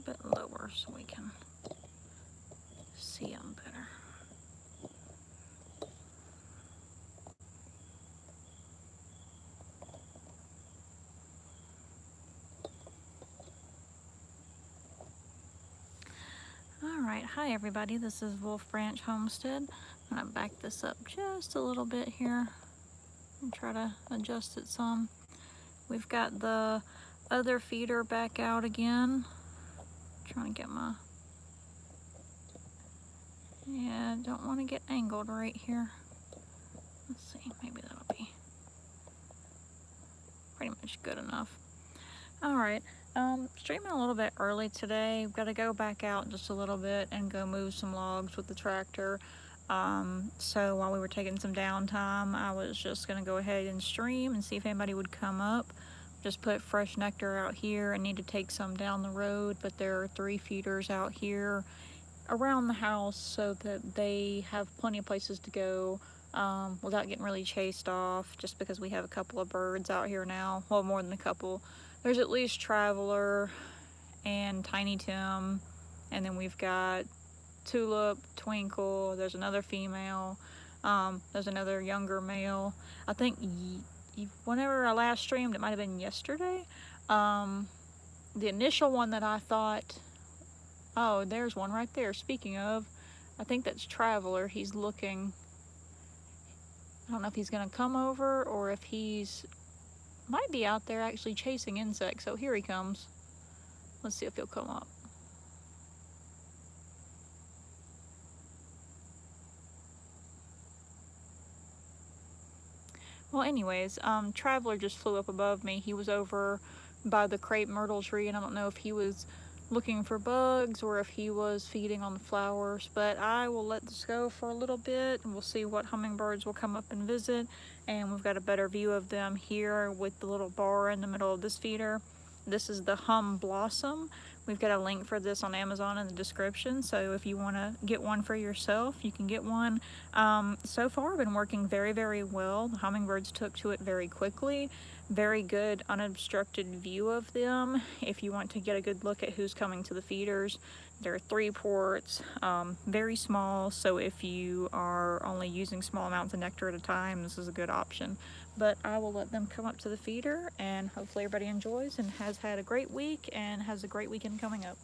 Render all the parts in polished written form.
bit lower so we can see them better. Alright, hi everybody, this is Wolf Branch Homestead. I'm going to back this up just a little bit here and try to adjust it some. We've got the other feeder back out again. Trying to get my... Yeah, don't want to get angled right here. Let's see, maybe that'll be pretty much good enough. Alright, streaming a little bit early today. We've got to go back out just a little bit and go move some logs with the tractor. So while we were taking some downtime, I was just going to go ahead and stream and see if anybody would come up. Just put fresh nectar out here. I need to take some down the road, but there are 3 feeders out here around the house so that they have plenty of places to go without getting really chased off, just because we have a couple of birds out here now. Well, more than a couple. There's at least Traveler and Tiny Tim, and then we've got Tulip, Twinkle, there's another female, there's another younger male. I think whenever I last streamed, it might have been yesterday, the initial one that I thought, oh, there's one right there. Speaking of, I think that's Traveler. He's looking, I don't know if he's gonna come over or if he's, might be out there actually chasing insects. So here he comes. Let's see if he'll come up. Well, anyways, Traveler just flew up above me. He was over by the crepe myrtle tree, and I don't know if he was looking for bugs or if he was feeding on the flowers, but I will let this go for a little bit and we'll see what hummingbirds will come up and visit. And we've got a better view of them here with the little bar in the middle of this feeder. This is the Hum Blossom. We've got a link for this on Amazon in the description, so if you want to get one for yourself, you can get one. So far, been working very, very well. The hummingbirds took to it very quickly. Very good unobstructed view of them. If you want to get a good look at who's coming to the feeders, there are 3 ports, very small, so if you are only using small amounts of nectar at a time, this is a good option. But I will let them come up to the feeder, and hopefully everybody enjoys and has had a great week and has a great weekend coming up.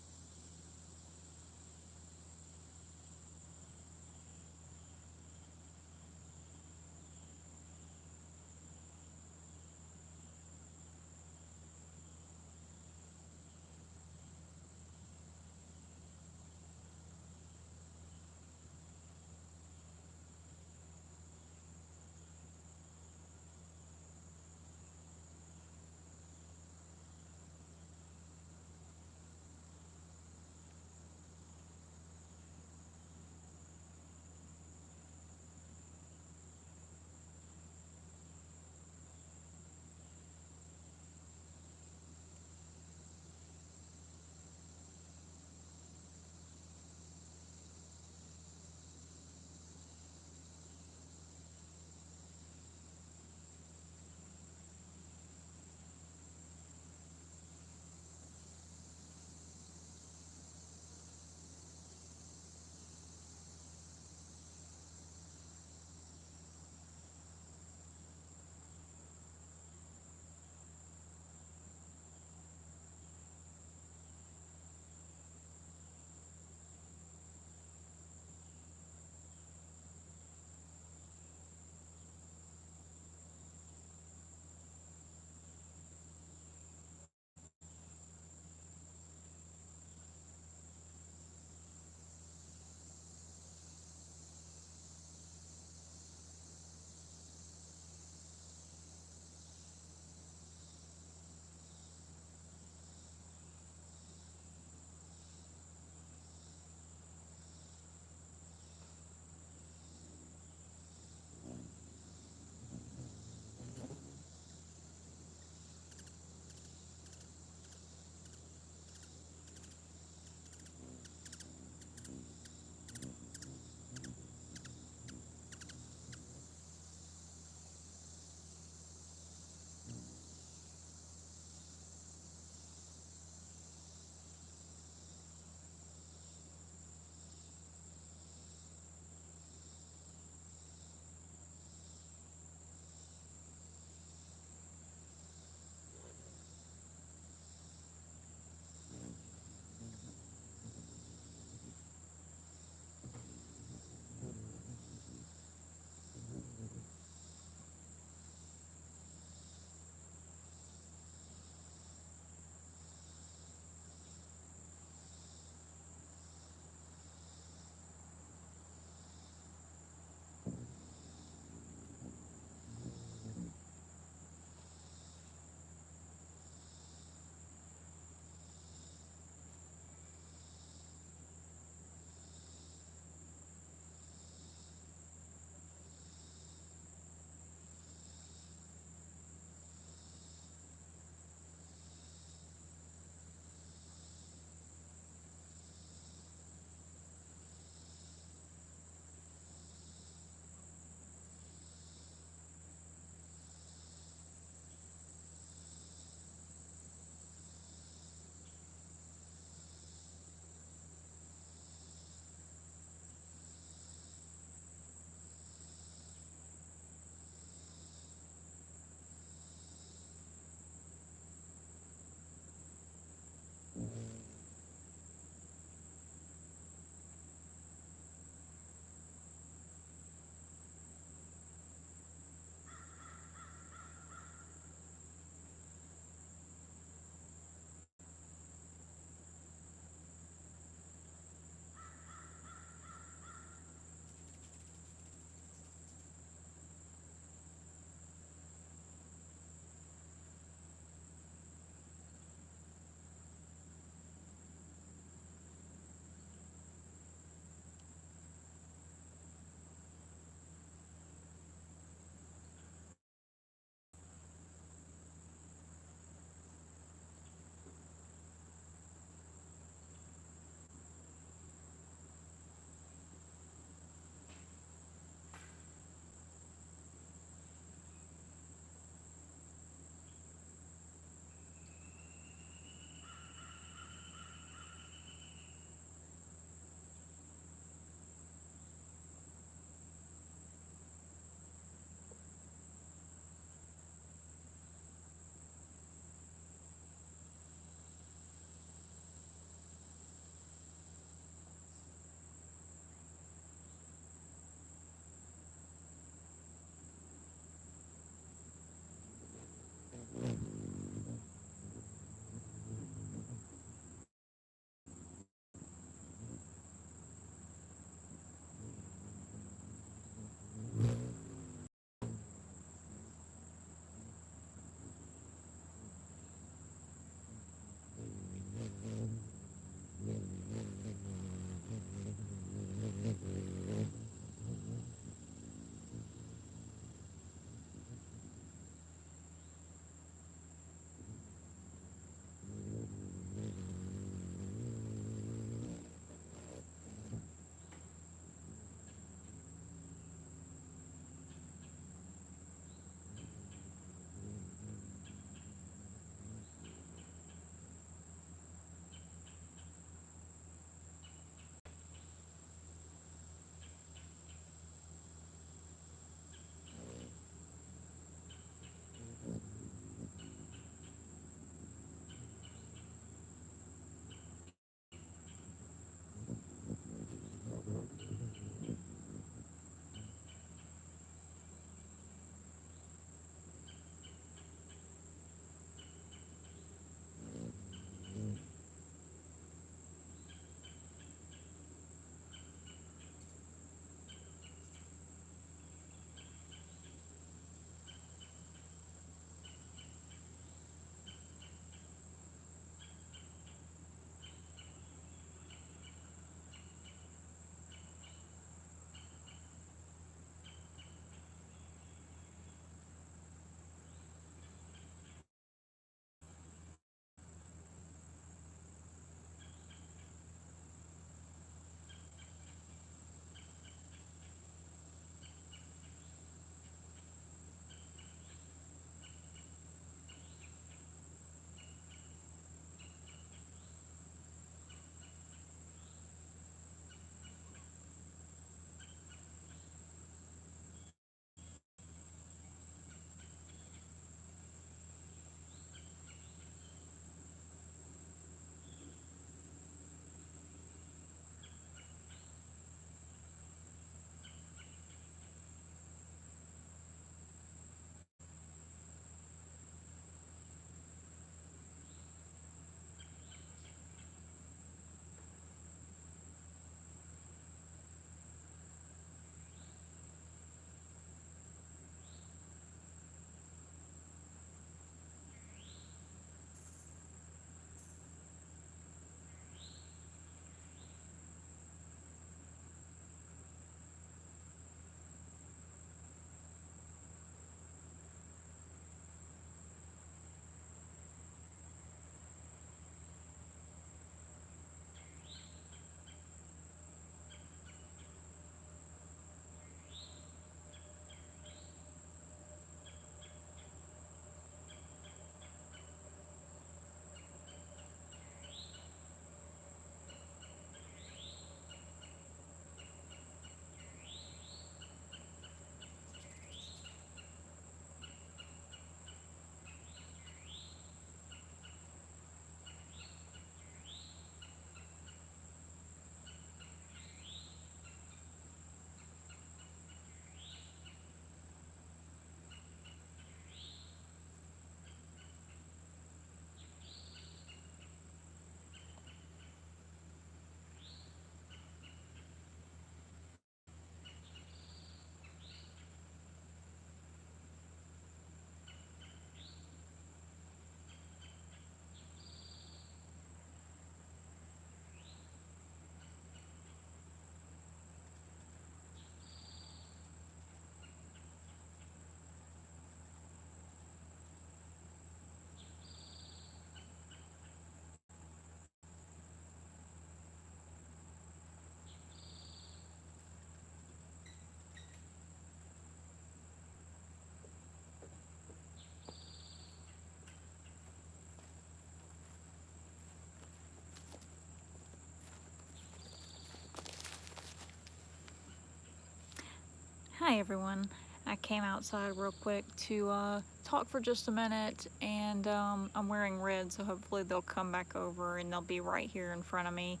Hi everyone. I came outside real quick to talk for just a minute, and I'm wearing red, so hopefully they'll come back over and they'll be right here in front of me,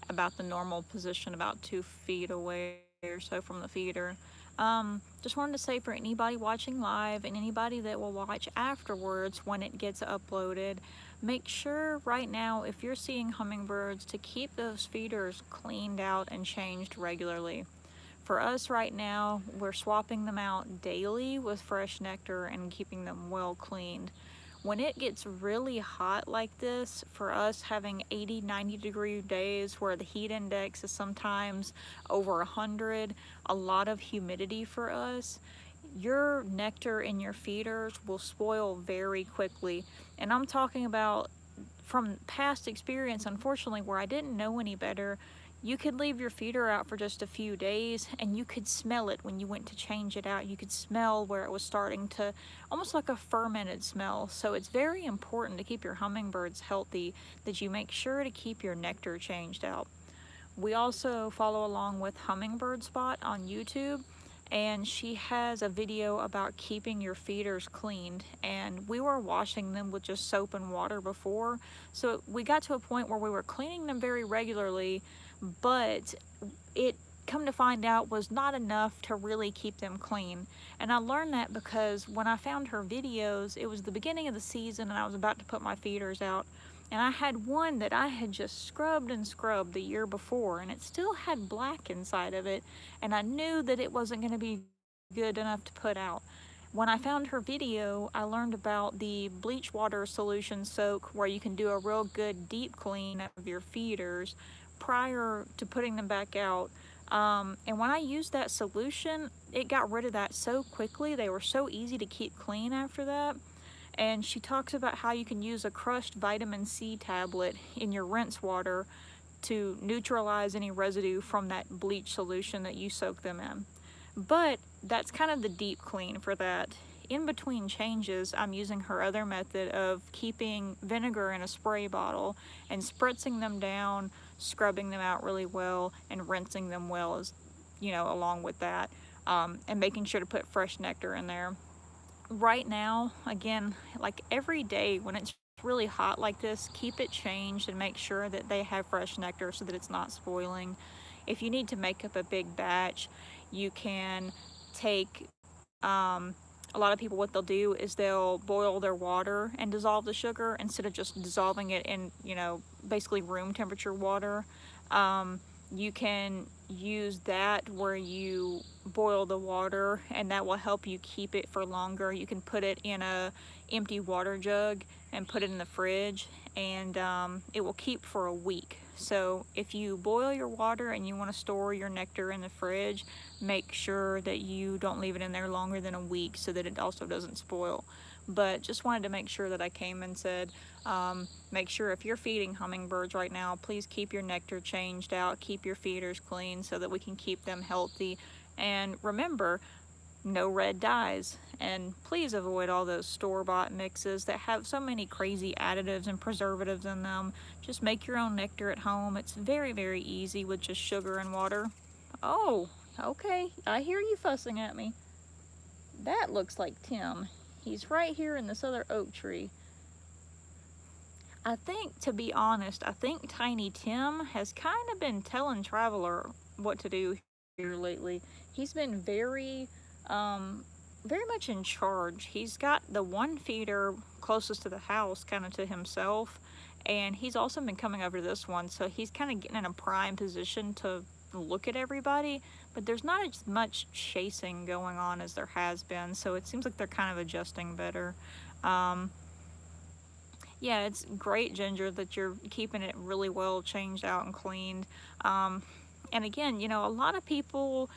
about the normal position, about 2 feet away or so from the feeder. Just wanted to say, for anybody watching live and anybody that will watch afterwards when it gets uploaded, make sure right now, if you're seeing hummingbirds, to keep those feeders cleaned out and changed regularly. For us right now, we're swapping them out daily with fresh nectar and keeping them well cleaned. When it gets really hot like this, for us having 80, 90-degree days where the heat index is sometimes over 100, a lot of humidity for us, your nectar in your feeders will spoil very quickly. And I'm talking about from past experience, unfortunately, where I didn't know any better. You could leave your feeder out for just a few days and you could smell it when you went to change it out. You could smell where it was starting to, almost like a fermented smell. So it's very important to keep your hummingbirds healthy, that you make sure to keep your nectar changed out. We also follow along with Hummingbird Spot on YouTube, and she has a video about keeping your feeders cleaned, and we were washing them with just soap and water before, so we got to a point where we were cleaning them very regularly, but it, come to find out, was not enough to really keep them clean. And I learned that because when I found her videos, it was the beginning of the season and I was about to put my feeders out, and I had one that I had just scrubbed and scrubbed the year before, and it still had black inside of it, and I knew that it wasn't going to be good enough to put out. When I found her video, I learned about the bleach water solution soak, where you can do a real good deep clean of your feeders prior to putting them back out. And when I used that solution, it got rid of that so quickly. They were so easy to keep clean after that. And she talks about how you can use a crushed vitamin C tablet in your rinse water to neutralize any residue from that bleach solution that you soak them in. But that's kind of the deep clean for that. In between changes, I'm using her other method of keeping vinegar in a spray bottle and spritzing them down, scrubbing them out really well, and rinsing them well, as along with that, and making sure to put fresh nectar in there. Right now, again, like every day when it's really hot like this, keep it changed and make sure that they have fresh nectar so that it's not spoiling. If you need to make up a big batch, you can take, a lot of people, what they'll do is they'll boil their water and dissolve the sugar instead of just dissolving it in, basically room temperature water. You can use that where you boil the water, and that will help you keep it for longer. You can put it in a empty water jug and put it in the fridge, and it will keep for a week. So if you boil your water and you want to store your nectar in the fridge, make sure that you don't leave it in there longer than a week so that it also doesn't spoil. But just wanted to make sure that I came and said, make sure if you're feeding hummingbirds right now, please keep your nectar changed out, keep your feeders clean so that we can keep them healthy. And remember, no red dyes, and please avoid all those store-bought mixes that have so many crazy additives and preservatives in them. Just make your own nectar at home. It's very, very easy with just sugar and water. Oh, okay, I hear you fussing at me. That looks like Tim. He's right here in this other oak tree. I think, to be honest, I think Tiny Tim has kind of been telling Traveler what to do here lately. He's been very much in charge. He's got the one feeder closest to the house kind of to himself, and he's also been coming over to this one, so he's kind of getting in a prime position to look at everybody, but there's not as much chasing going on as there has been, so it seems like they're kind of adjusting better. Yeah, it's great, Ginger, that you're keeping it really well changed out and cleaned. And again, a lot of people,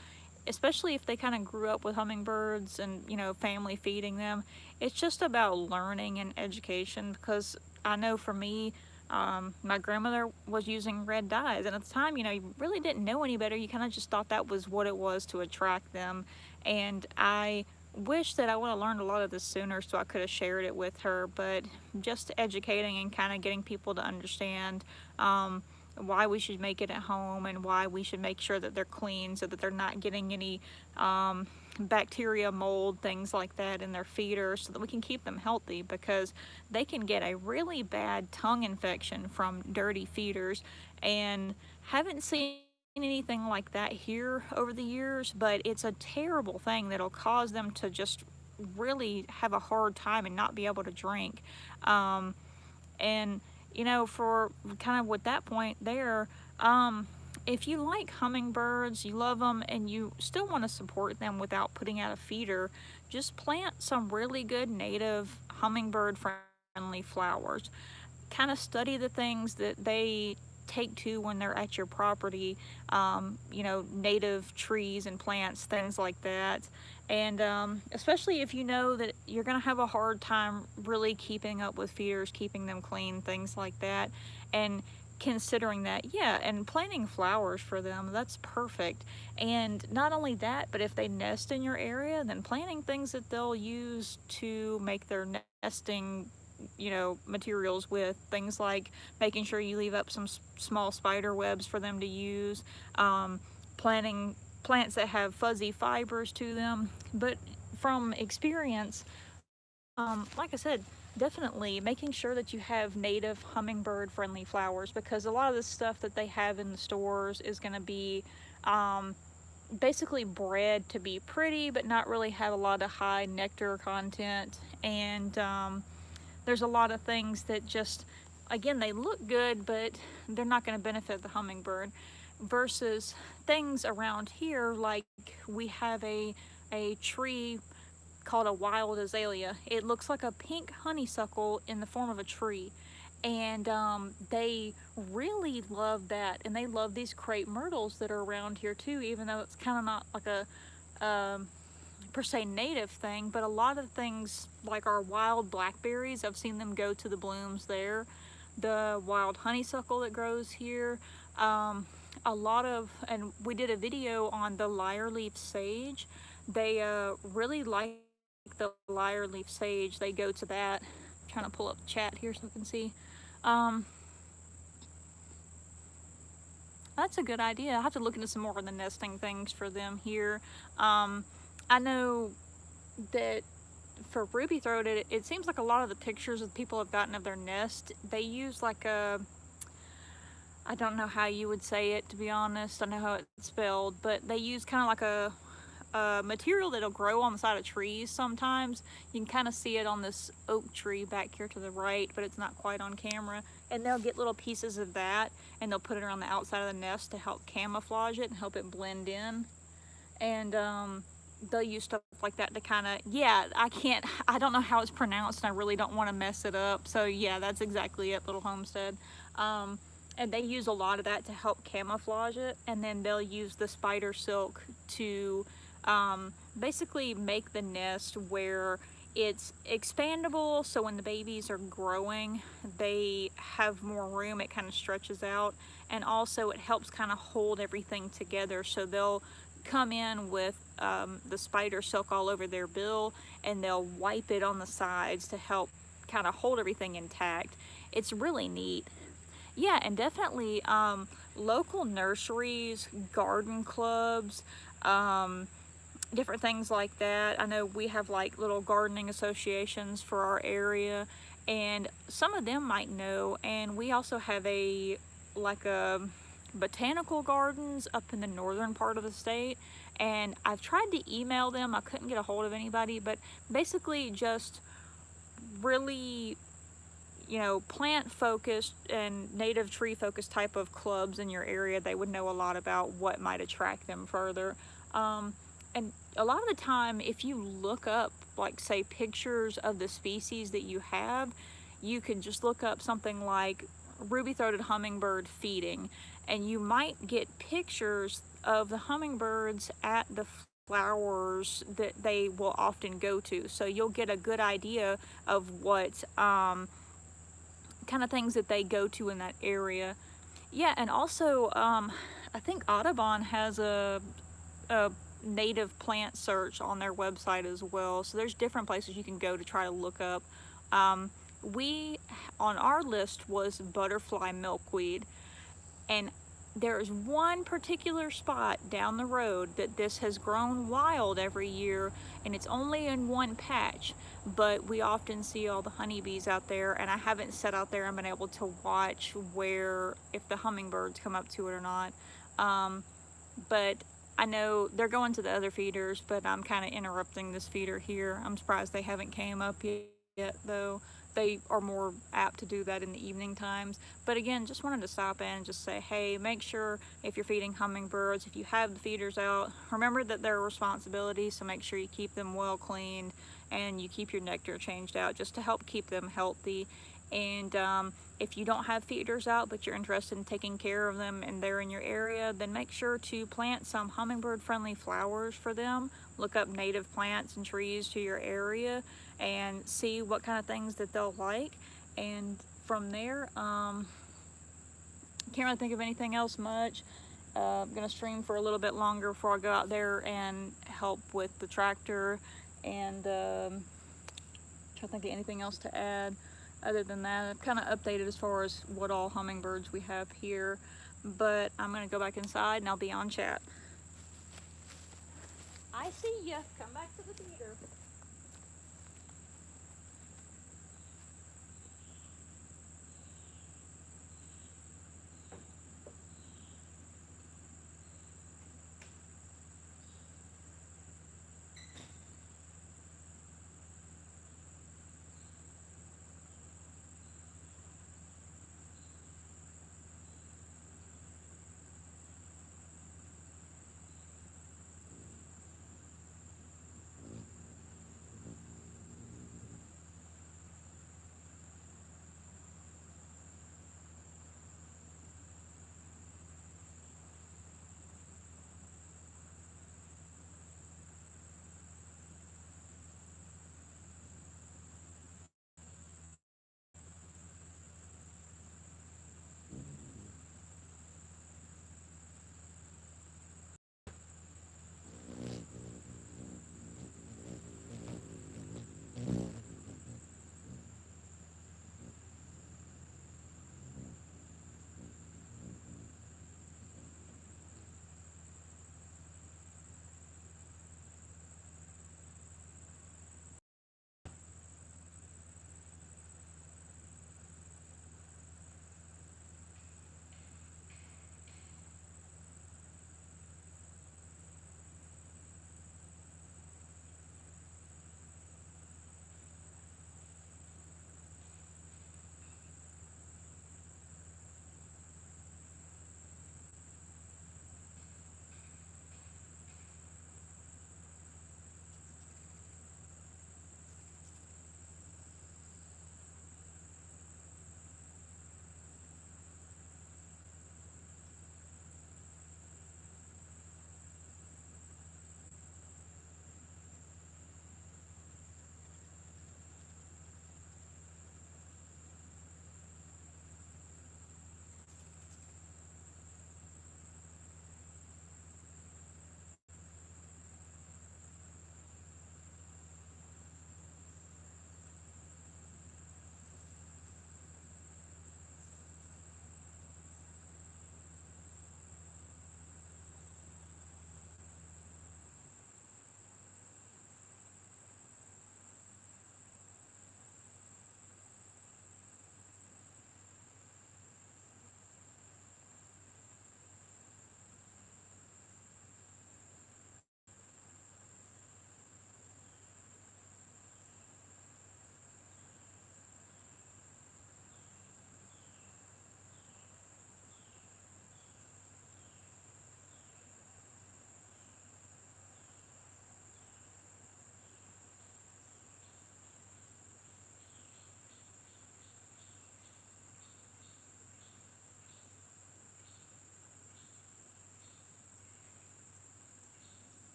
especially if they kind of grew up with hummingbirds and, family feeding them, it's just about learning and education, because I know for me, my grandmother was using red dyes, and at the time, you really didn't know any better. You kind of just thought that was what it was to attract them, and I wish that I would have learned a lot of this sooner so I could have shared it with her. But just educating and kind of getting people to understand why we should make it at home and why we should make sure that they're clean so that they're not getting any bacteria, mold, things like that in their feeders so that we can keep them healthy, because they can get a really bad tongue infection from dirty feeders. And haven't seen anything like that here over the years, but it's a terrible thing that'll cause them to just really have a hard time and not be able to drink. And for kind of with that point there, if you like hummingbirds, you love them, and you still want to support them without putting out a feeder, just plant some really good native hummingbird friendly flowers. Kind of study the things that they take to when they're at your property, native trees and plants, things like that. And especially if you know that you're going to have a hard time really keeping up with feeders, keeping them clean, things like that. And considering that, yeah, and planting flowers for them, that's perfect. And not only that, but if they nest in your area, then planting things that they'll use to make their nesting materials with, things like making sure you leave up some small spider webs for them to use, planting plants that have fuzzy fibers to them. But from experience, like I said, definitely making sure that you have native hummingbird friendly flowers, because a lot of the stuff that they have in the stores is going to be basically bred to be pretty but not really have a lot of high nectar content. And there's a lot of things that just, again, they look good, but they're not going to benefit the hummingbird. Versus things around here, like we have a tree called a wild azalea. It looks like a pink honeysuckle in the form of a tree. And they really love that. And they love these crepe myrtles that are around here too, even though it's kind of not like a per se native thing, but a lot of things like our wild blackberries, I've seen them go to the blooms there. The wild honeysuckle that grows here, and we did a video on the lyre leaf sage. They really like the lyre leaf sage. They go to that. I'm trying to pull up the chat here so I can see. That's a good idea. I have to look into some more of the nesting things for them here. I know that for ruby throated, it seems like a lot of the pictures that people have gotten of their nest, they use like I don't know how you would say it, to be honest. I know how it's spelled, but they use kind of like a material that'll grow on the side of trees sometimes. You can kind of see it on this oak tree back here to the right, but it's not quite on camera. And they'll get little pieces of that and they'll put it around the outside of the nest to help camouflage it and help it blend in. And they'll use stuff like that to kind of, I don't know how it's pronounced and I really don't want to mess it up. So yeah, that's exactly it, Little Homestead. And they use a lot of that to help camouflage it. And then they'll use the spider silk to basically make the nest where it's expandable, so when the babies are growing they have more room, it kind of stretches out, and also it helps kind of hold everything together. So they'll come in with the spider silk all over their bill, and they'll wipe it on the sides to help kind of hold everything intact. It's really neat. Yeah, and definitely local nurseries, garden clubs, different things like that. I know we have like little gardening associations for our area, and some of them might know. And we also have a botanical gardens up in the northern part of the state, and I've tried to email them. I couldn't get a hold of anybody, but basically just really plant focused and native tree focused type of clubs in your area. They would know a lot about what might attract them further. And a lot of the time, if you look up, like say pictures of the species that you have, you could just look up something like ruby-throated hummingbird feeding, and you might get pictures of the hummingbirds at the flowers that they will often go to. So you'll get a good idea of what kind of things that they go to in that area. Yeah, and also I think Audubon has a native plant search on their website as well. So there's different places you can go to try to look up. We on our list was butterfly milkweed, and There's one particular spot down the road that this has grown wild every year, and it's only in one patch, but we often see all the honeybees out there, and I haven't sat out there and been able to watch where, if the hummingbirds come up to it or not. But I know they're going to the other feeders, but I'm kind of interrupting this feeder here. I'm surprised they haven't came up yet, though. They are more apt to do that in the evening times. But again, just wanted to stop in and just say, hey, make sure if you're feeding hummingbirds, if you have the feeders out, remember that they're a responsibility, so make sure you keep them well cleaned and you keep your nectar changed out just to help keep them healthy. And if you don't have feeders out but you're interested in taking care of them and they're in your area, then make sure to plant some hummingbird friendly flowers for them. Look up native plants and trees to your area and see what kind of things that they'll like. And from there, can't really think of anything else much. I'm gonna stream for a little bit longer before I go out there and help with the tractor, and try to think of anything else to add. Other than that, I've kind of updated as far as what all hummingbirds we have here, but I'm gonna go back inside and I'll be on chat. I see ya. Come back to the feeder.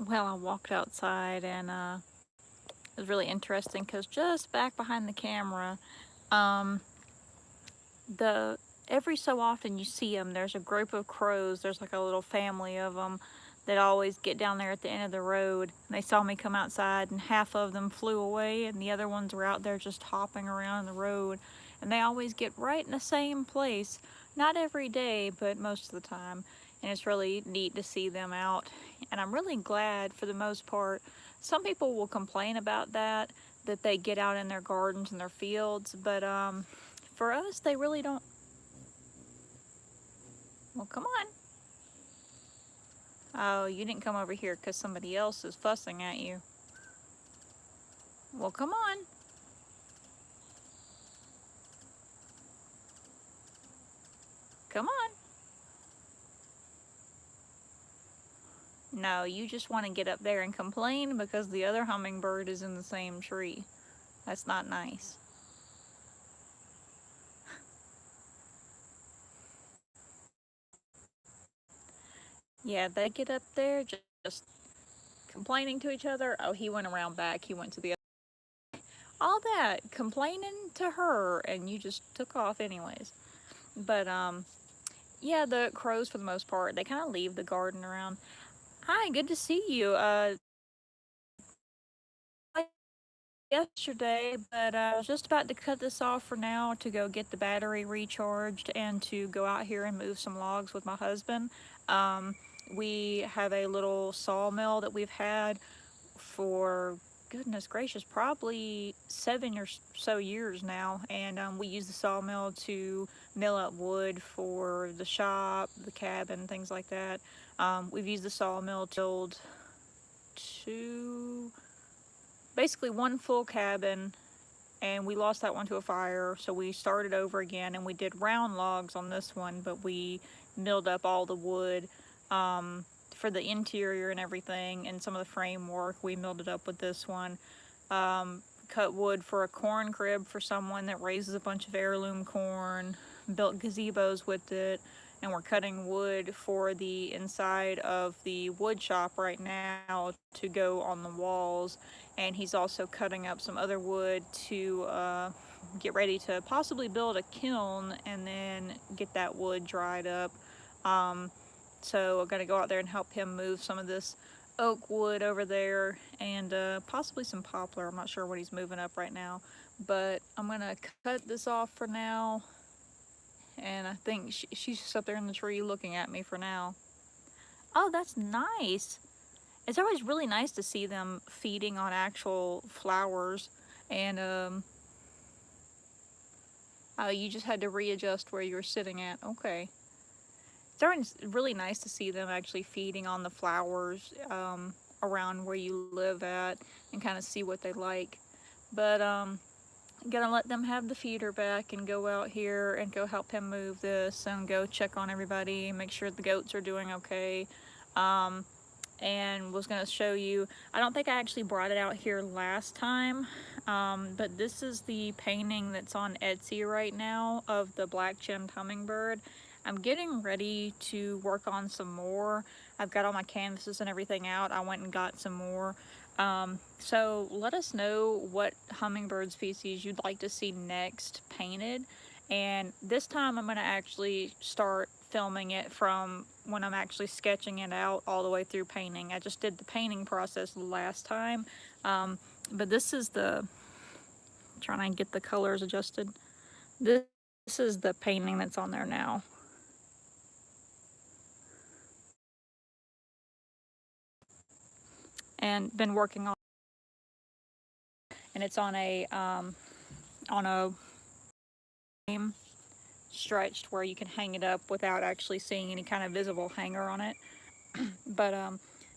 Well, I walked outside and it was really interesting because just back behind the camera, um, the every so often you see them. There's a group of crows. There's like a little family of them that always get down there at the end of the road. And they saw me come outside, and half of them flew away, and the other ones were out there just hopping around the road. And they always get right in the same place. Not every day, but most of the time. And it's really neat to see them out. And I'm really glad for the most part. Some people will complain about that they get out in their gardens and their fields, but for us, they really don't. Well, come on. Oh, you didn't come over here because somebody else is fussing at you. Well, come on. Come on. No, you just want to get up there and complain because the other hummingbird is in the same tree. That's not nice. Yeah, they get up there just complaining to each other. Oh, he went around back. He went to the other. All that complaining to her, and you just took off anyways. But yeah, the crows for the most part, they kind of leave the garden around. Hi, good to see you. Yesterday, but I was just about to cut this off for now to go get the battery recharged and to go out here and move some logs with my husband. Um, we have a little sawmill that we've had for goodness gracious, probably 7 or so years now, and we use the sawmill to mill up wood for the shop, the cabin, things like that. We've used the sawmill to build two, basically one full cabin, and we lost that one to a fire, so we started over again, and we did round logs on this one, but we milled up all the wood for the interior and everything, and some of the framework we milled it up with this one. Cut wood for a corn crib for someone that raises a bunch of heirloom corn, built gazebos with it, and we're cutting wood for the inside of the wood shop right now to go on the walls. And he's also cutting up some other wood to get ready to possibly build a kiln and then get that wood dried up. So I'm going to go out there and help him move some of this oak wood over there, and possibly some poplar. I'm not sure what he's moving up right now, but I'm going to cut this off for now. And I think she's just up there in the tree looking at me for now. Oh, that's nice. It's always really nice to see them feeding on actual flowers. And oh, you just had to readjust where you were sitting at. Okay. It's always really nice to see them actually feeding on the flowers around where you live at and kind of see what they like. But gonna let them have the feeder back and go out here and go help him move this and go check on everybody, make sure the goats are doing okay. And was gonna show you, I don't think I actually brought it out here last time, but this is the painting that's on Etsy right now of the black-gemmed hummingbird. I'm getting ready to work on some more. I've got all my canvases and everything out. I went and got some more. So let us know what hummingbird species you'd like to see next painted. And this time I'm going to actually start filming it from when I'm actually sketching it out all the way through painting. I just did the painting process last time. But this is trying to get the colors adjusted. This is the painting that's on there now. And been working on, and it's on a frame stretched where you can hang it up without actually seeing any kind of visible hanger on it. But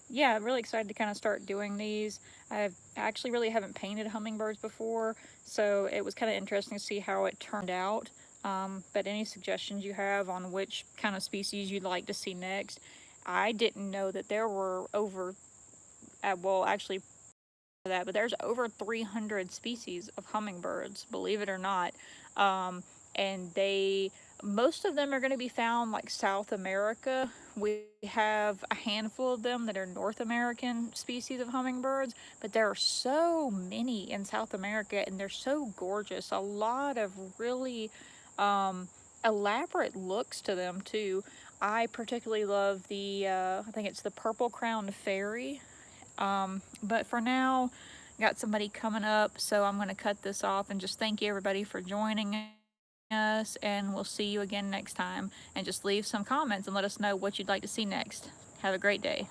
yeah, really excited to kind of start doing these. I actually really haven't painted hummingbirds before, so it was kind of interesting to see how it turned out. But any suggestions you have on which kind of species you'd like to see next? I didn't know that there were over, well, actually, that, but there's over 300 species of hummingbirds, believe it or not. And they Most of them are going to be found like South America. We have a handful of them that are North American species of hummingbirds, but there are so many in South America and they're so gorgeous. A lot of really elaborate looks to them too. I particularly love the, I think it's the purple crowned fairy. But for now, got somebody coming up, so I'm going to cut this off and just thank you everybody for joining us, and we'll see you again next time. And just leave some comments and let us know what you'd like to see next. Have a great day.